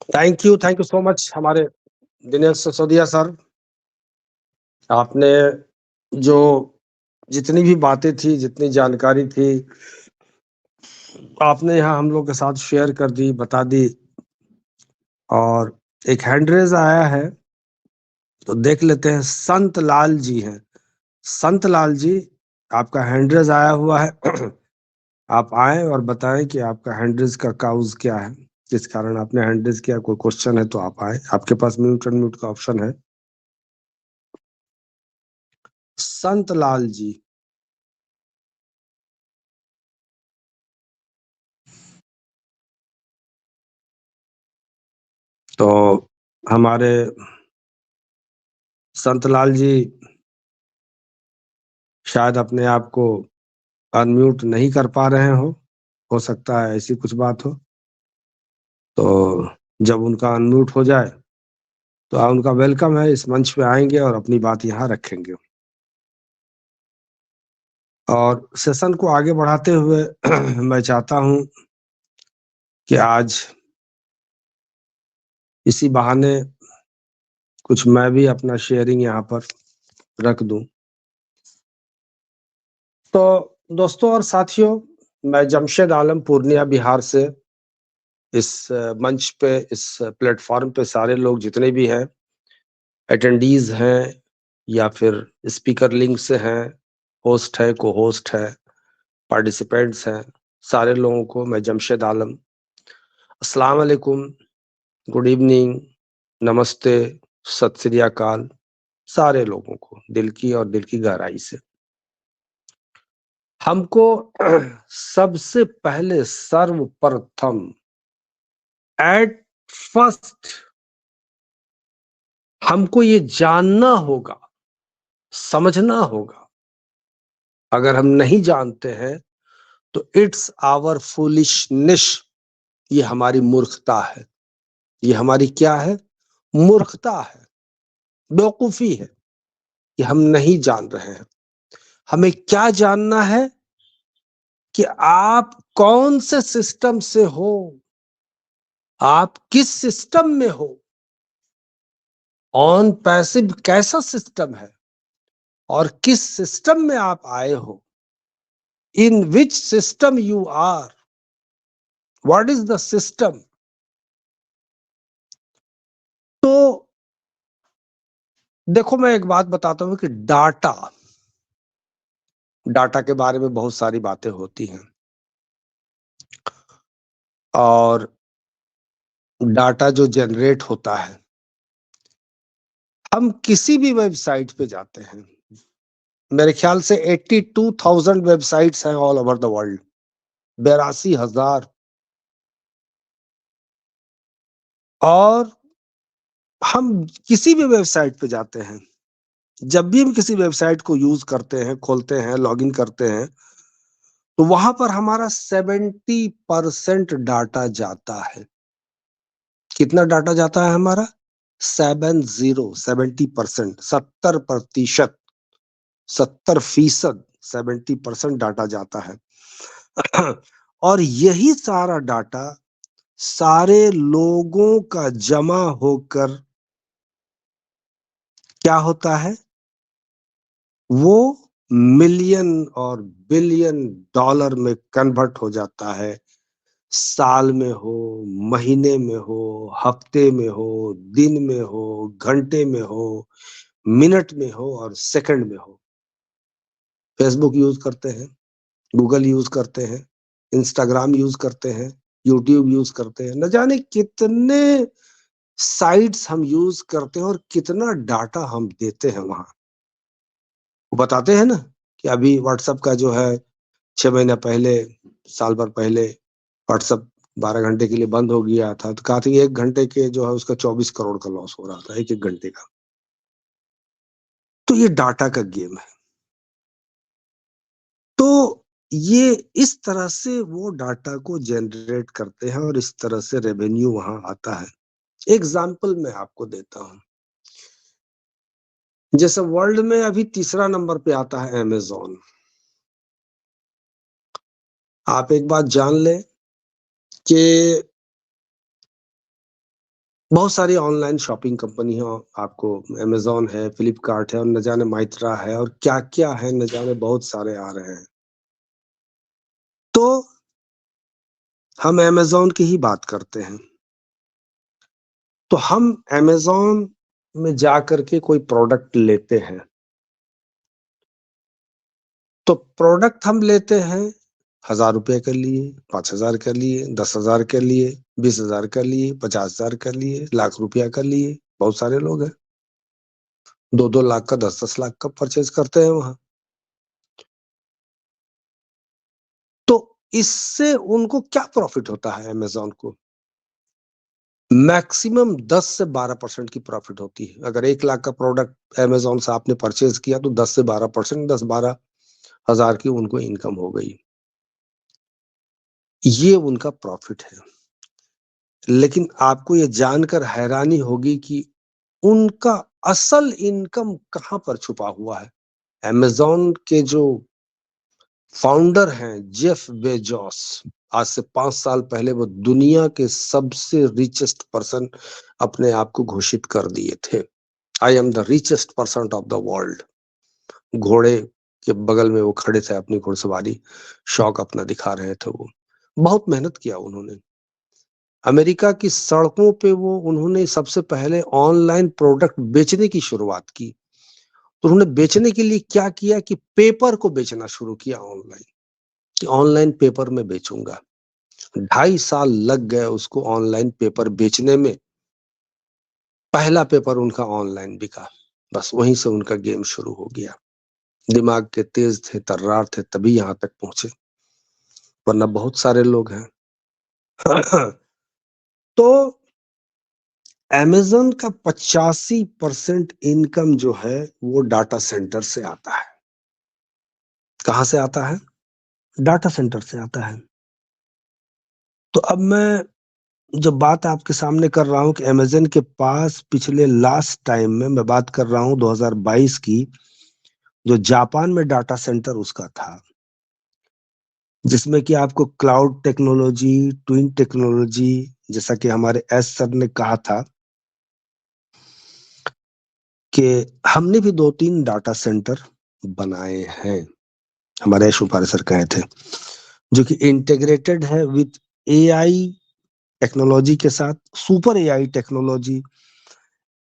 Thank you so much हमारे Dinesh Sisodia sir. आपने जो जितनी भी बातें थी, जितनी जानकारी थी, आपने यहाँ हम लोग के साथ शेयर कर दी, बता दी। और एक हैंड रेज़ आया है, तो देख लेते हैं। संत लाल जी हैं। संत लाल जी, आपका हैंड रेज़ आया हुआ है। आप आएँ और बताएँ कि आपका हैंड रेज़ का काउज़ क्या है? किस कारण आपने हैंड रेज़ किया? कोई क्वेश्चन है तो आप आएँ। आपके पास म्यूट अनम्यूट का ऑप्शन है। संत लाल जी। तो हमारे संतलाल जी शायद अपने आप को अनम्यूट नहीं कर पा रहे हो सकता है ऐसी कुछ बात हो। तो जब उनका अनम्यूट हो जाए तो उनका वेलकम है, इस मंच पे आएंगे और अपनी बात यहाँ रखेंगे। और सेशन को आगे बढ़ाते हुए मैं चाहता हूँ कि आज इसी बहाने कुछ मैं भी अपना शेयरिंग यहाँ पर रख दूं। तो दोस्तों और साथियों, मैं जमशेद आलम पूर्णिया बिहार से इस मंच पे, इस प्लेटफॉर्म पे सारे लोग जितने भी हैं, अटेंडीज हैं या फिर स्पीकर लिंक से हैं, होस्ट है, को होस्ट है, पार्टिसिपेंट्स हैं, सारे लोगों को मैं जमशेद आलम, अस्सलाम वालेकुम, गुड इवनिंग, नमस्ते, सत श्री अकाल, सारे लोगों को दिल की और दिल की गहराई से। हमको सबसे पहले, सर्वप्रथम, एट फर्स्ट हमको ये जानना होगा, समझना होगा। अगर हम नहीं जानते हैं तो इट्स आवर फूलिशनेस, ये हमारी मूर्खता है। ये हमारी क्या है? मूर्खता है, बेवकूफी है कि हम नहीं जान रहे हैं। हमें क्या जानना है कि आप कौन से सिस्टम से हो, आप किस सिस्टम में हो, ऑन पैसिव कैसा सिस्टम है और किस सिस्टम में आप आए हो, in which system you are, what is the system. तो देखो, मैं एक बात बताता हूं कि डाटा डाटा के बारे में बहुत सारी बातें होती हैं। और डाटा जो जनरेट होता है, हम किसी भी वेबसाइट पे जाते हैं, मेरे ख्याल से 82,000 वेबसाइट्स हैं ऑल ओवर द वर्ल्ड, 82,000। और हम किसी भी वेबसाइट पे जाते हैं, जब भी हम किसी वेबसाइट को यूज करते हैं, खोलते हैं, लॉगिन करते हैं, तो वहां पर हमारा 70% डाटा जाता है। कितना डाटा जाता है हमारा? 70%, 70%, 70%, 70% डाटा जाता है। और यही सारा डाटा सारे लोगों का जमा होकर क्या होता है? वो मिलियन और बिलियन डॉलर में कन्वर्ट हो जाता है। साल में हो, महीने में हो, हफ्ते में हो, दिन में हो, घंटे में हो, मिनट में हो और सेकंड में हो। फेसबुक यूज करते हैं, गूगल यूज करते हैं, इंस्टाग्राम यूज करते हैं, यूट्यूब यूज करते हैं, न जाने कितने साइट्स हम यूज करते हैं और कितना डाटा हम देते हैं वहां। वो बताते हैं ना कि अभी व्हाट्सएप का जो है, 6 महीना पहले, साल भर पहले व्हाट्सएप 12 घंटे के लिए बंद हो गया था, तो कहा था कि 1 घंटे के जो है उसका 24 करोड़ का लॉस हो रहा था, एक एक घंटे का। तो ये डाटा का गेम है। तो ये इस तरह से वो डाटा को जनरेट करते हैं और इस तरह से रेवेन्यू वहां आता है। एग्जाम्पल मैं आपको देता हूं। जैसे वर्ल्ड में अभी तीसरा नंबर पे आता है अमेजोन। आप एक बात जान लें कि बहुत सारी ऑनलाइन शॉपिंग कंपनी है, आपको अमेज़न है, फ्लिपकार्ट है और न जाने माइत्रा है और क्या-क्या है, न जाने बहुत सारे आ रहे हैं। तो हम अमेज़न की ही बात करते हैं। तो हम अमेज़न में जाकर के कोई प्रोडक्ट लेते हैं, तो प्रोडक्ट हम लेते हैं ₹1000 के लिए, 5000 के लिए, 10,000 के लिए, 20,000 के लिए, 50,000 के लिए, लाख रुपया के लिए, बहुत सारे लोग हैं। 2-2 लाख का, 10-10 लाख का परचेज़ करते हैं वहाँ। तो इससे उनको क्या प्रॉफ़िट होता है अमेज़न को? मैक्सिमम 10 से 12% की प्रॉफ़िट होती है। अगर 1 लाख का प्रोडक्ट अमेज़न से आपने परचेज़ किया तो 10 से 12%, 10-12 हज़ार की उनको इनकम हो गई। ये उनका प्रॉफ़िट है। लेकिन आपको ये जानकर हैरानी होगी कि उनका असल इनकम कहाँ पर छुपा हुआ है। अमेज़न के जो फाउंडर हैं जेफ बेजोस, आज से 5 साल पहले वो दुनिया के सबसे रिचेस्ट पर्सन अपने आप को घोषित कर दिए थे। I am the richest person of the world. घोड़े के बगल में वो खड़े थे, अपनी घुड़सवारी शौक अपना दिखा रहे थे वो। बहुत मेहनत किया उन्होंने। अमेरिका की सड़कों पे वो उन्होंने सबसे पहले ऑनलाइन प्रोडक्ट बेचने की शुरुआत की। तो उन्होंने बेचने के लिए क्या किया कि पेपर को बेचना शुरू किया ऑनलाइन, कि ऑनलाइन पेपर में बेचूँगा। 2.5 साल लग गए उसको ऑनलाइन पेपर बेचने में। पहला पेपर उनका ऑनलाइन बिका। बस वहीं से उनका गेम शुरू हो गया। दिमाग के तेज थे, तर्रार थे, तभी यहाँ तक पहुँचे, वरना बहुत सारे लोग हैं। तो अमेज़न का 85% इनकम जो है वो डाटा सेंटर से आता है। कहाँ से आता है? डाटा सेंटर से आता है। तो अब मैं जो बात आपके सामने कर रहा हूँ कि अमेज़न के पास पिछले लास्ट टाइम में मैं बात कर रहा हूँ 2022 की, जो जापान में डाटा सेंटर उसका था, जिसमें कि आपको क्लाउड टेक्नोलॉजी, ट्विन टेक्नोलॉजी, जैसा कि हमारे एस सर ने कहा था कि हमने भी 2-3 डाटा सेंटर बनाए हैं। हमारे एश उपारे सर कहे थे, जो कि इंटीग्रेटेड है विथ एआई टेक्नोलॉजी के साथ, सुपर एआई टेक्नोलॉजी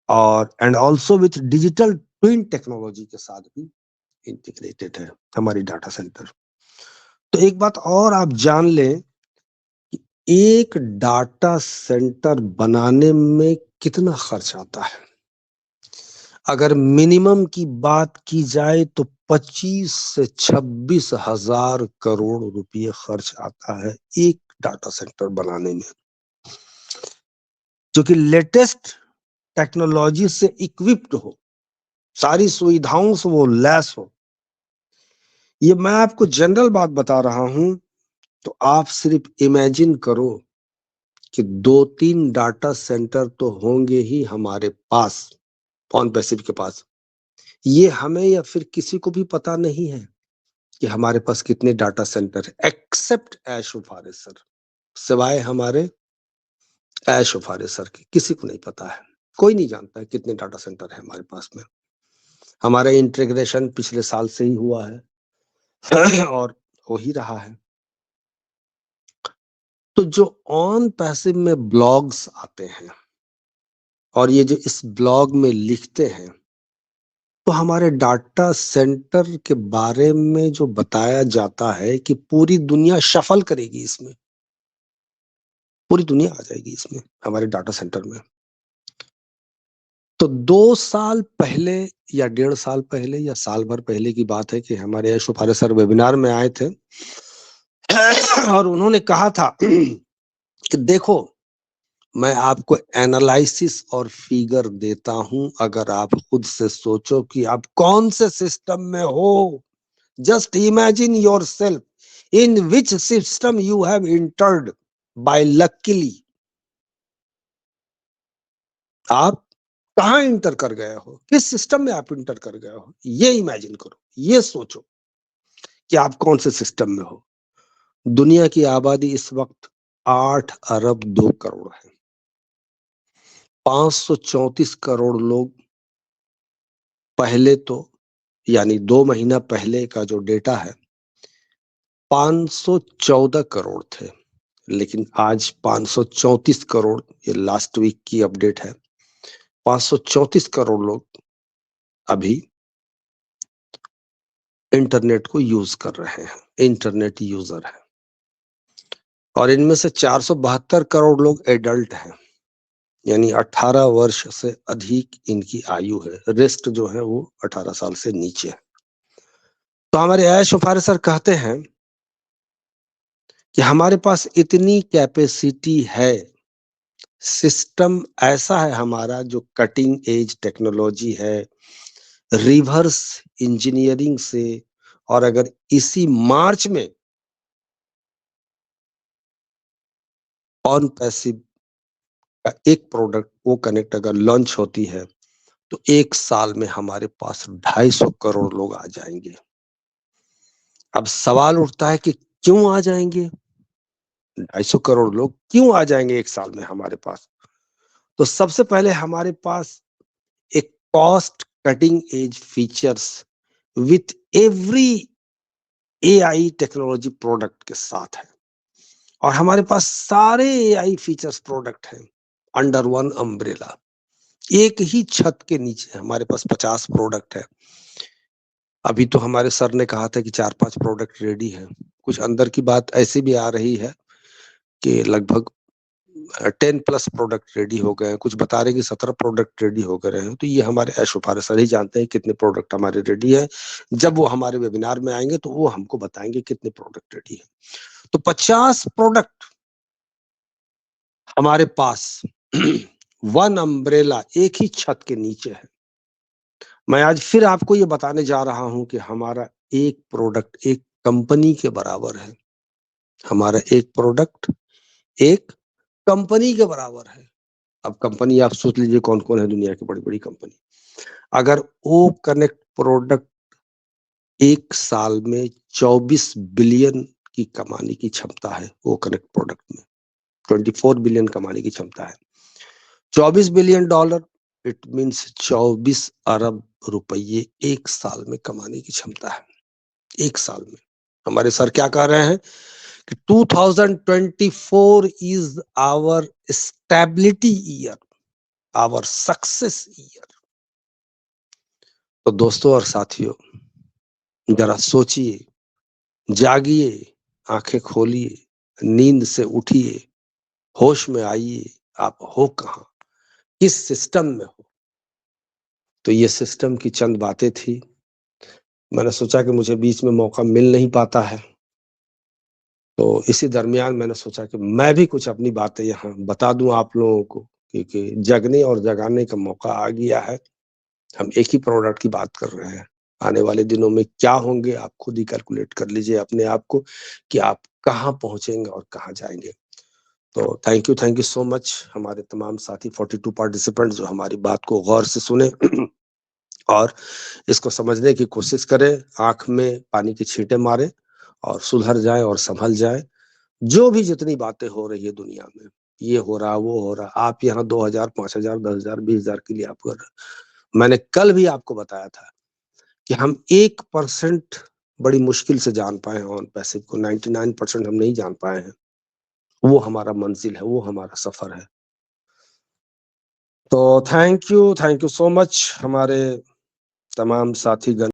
और and also with digital twin technology के साथ भी इंटीग्रेटेड है हमारी डाटा सेंटर। तो एक बात और आप जान लें, एक डाटा सेंटर बनाने में कितना खर्च आता है। अगर मिनिमम की बात की जाए तो 25 से 26,000 करोड़ रुपये खर्च आता है एक डाटा सेंटर बनाने में, जो कि लेटेस्ट टेक्नोलॉजी से इक्विप्ड हो, सारी सुविधाओं से वो लैस हो। ये मैं आपको जनरल बात बता रहा हूं, तो आप सिर्फ इमेजिन करो कि 2-3 डाटा सेंटर तो होंगे ही हमारे पास, पॉन पैसिफिक के पास। ये हमें या फिर किसी को भी पता नहीं है कि हमारे पास कितने डाटा सेंटर है, एक्सेप्ट ऐश उफारे सर। सिवाय हमारे ऐश उफारे सर के किसी को नहीं पता है। कोई नहीं जानता है कितने डाटा सेंटर है हमारे पास में। हमारा इंटीग्रेशन पिछले साल से ही हुआ है और हो ही रहा है। तो जो ऑन पैसिव में ब्लॉग्स आते हैं और ये जो इस ब्लॉग में लिखते हैं, तो हमारे डाटा सेंटर के बारे में जो बताया जाता है कि पूरी दुनिया शफल करेगी इसमें, पूरी दुनिया आ जाएगी इसमें हमारे डाटा सेंटर में। तो 2 साल पहले या 1.5 साल पहले या साल भर पहले की बात है कि हमारे यश फारे सर वेबिनार में आए थे और उन्होंने कहा था कि देखो, मैं आपको एनालिसिस और फिगर देता हूं, अगर आप खुद से सोचो कि आप कौन से सिस्टम में हो। Just imagine yourself in which system you have entered by luckily. आप कहाँ इंटर कर गए हो, किस सिस्टम में आप इंटर कर गए हो, ये इमेजिन करो, ये सोचो कि आप कौन से सिस्टम में हो। दुनिया की आबादी इस वक्त 8 अरब 2 करोड़ है। 534 करोड़ लोग पहले तो, यानी 2 महीना पहले का जो डेटा है 514 करोड़ थे, लेकिन आज 534 करोड़, ये लास्ट वीक की अपडेट है, 534 करोड़ लोग अभी इंटरनेट को यूज कर रहे हैं, इंटरनेट यूजर है। और इनमें से 472 करोड़ लोग एडल्ट हैं, यानी 18 वर्ष से अधिक इनकी आयु है। रेस्ट जो है वो 18 साल से नीचे है। तो हमारे ऐश वफारे सर कहते हैं कि हमारे पास इतनी कैपेसिटी है, सिस्टम ऐसा है हमारा जो कटिंग एज टेक्नोलॉजी है, रिवर्स इंजीनियरिंग से, और अगर इसी मार्च में ऑन पैसिव का एक प्रोडक्ट वो कनेक्ट अगर लॉन्च होती है तो 1 साल में हमारे पास 250 करोड़ लोग आ जाएंगे। अब सवाल उठता है कि क्यों आ जाएंगे 250 करोड़ लोग, क्यों आ जाएंगे 1 साल में हमारे पास? तो सबसे पहले हमारे पास एक cost cutting edge features with every AI technology product के साथ है, और हमारे पास सारे एआई फीचर्स प्रोडक्ट हैं अंडर वन अम्ब्रेला। एक ही छत के नीचे हमारे पास 50 प्रोडक्ट है। अभी तो हमारे सर ने कहा था कि 4-5 प्रोडक्ट रेडी है। कुछ अंदर की बात ऐसी भी आ रही है कि लगभग 10 प्लस प्रोडक्ट रेडी हो गए हैं, कुछ बता रहे हैं कि 17 प्रोडक्ट रेडी हो गए हैं। तो ये हमारे ऐश वफारे सर ही जानते हैं कितने प्रोडक्ट हमारे रेडी है। जब वो हमारे वेबिनार में आएंगे तो वो हमको बताएंगे कितने प्रोडक्ट रेडी है। तो 50 प्रोडक्ट हमारे पास वन अम्ब्रेला, एक ही छत के नीचे है। मैं आज फिर आपको ये बताने जा रहा हूं कि हमारा एक प्रोडक्ट एक कंपनी के बराबर है। हमारा एक प्रोडक्ट एक कंपनी के बराबर है। अब कंपनी आप सोच लीजिए कौन कौन है दुनिया की बड़ी बड़ी कंपनी। अगर वो कनेक्ट प्रोडक्ट 1 साल में 24 बिलियन की कमाने की क्षमता है, वो कनेक्ट प्रोडक्ट में 24 बिलियन कमाने की क्षमता है। 24 बिलियन डॉलर, इट मीन्स 24 अरब रुपये 1 साल में कमाने की क्षमता है। 1 साल में हमारे सर क्या कह रहे हैं कि 2024 is our stability year, our success year. तो दोस्तों और साथियों, जरा सोचिए, जागिए, आंखें खोलिए, नींद से उठिए, होश में आइए, आप हो कहाँ, किस सिस्टम में हो? तो ये सिस्टम की चंद बातें थी। मैंने सोचा कि मुझे बीच में मौका मिल नहीं पाता है, तो इसी दरमियान मैंने सोचा कि मैं भी कुछ अपनी बातें यहाँ बता दूं आप लोगों को, क्योंकि जगने और जगाने का मौका आ गया है। हम एक ही प्रोडक्ट की बात कर रहे हैं, आने वाले दिनों में क्या होंगे आप खुद ही कैलकुलेट कर लीजिए अपने आप को कि आप कहाँ पहुंचेंगे और कहाँ जाएंगे। तो थैंक यू सो मच हमारे तमाम साथी 42 पार्टिसिपेंट जो हमारी बात को गौर से सुने और इसको समझने की कोशिश करें, आंख में पानी की छींटे मारे और सुधर जाए और संभल जाए। जो भी जितनी बातें हो रही है दुनिया में, ये हो रहा वो हो रहा, आप यहाँ 2000 5000 10,000 20,000 के लिए आप कर रहे। मैंने कल भी आपको बताया था कि हम 1% बड़ी मुश्किल से जान पाए हैं ऑन पैसिव को, 99% हम नहीं जान पाए हैं। वो हमारा मंजिल है, वो हमारा सफर है। तो थैंक यू सो मच हमारे तमाम साथी गण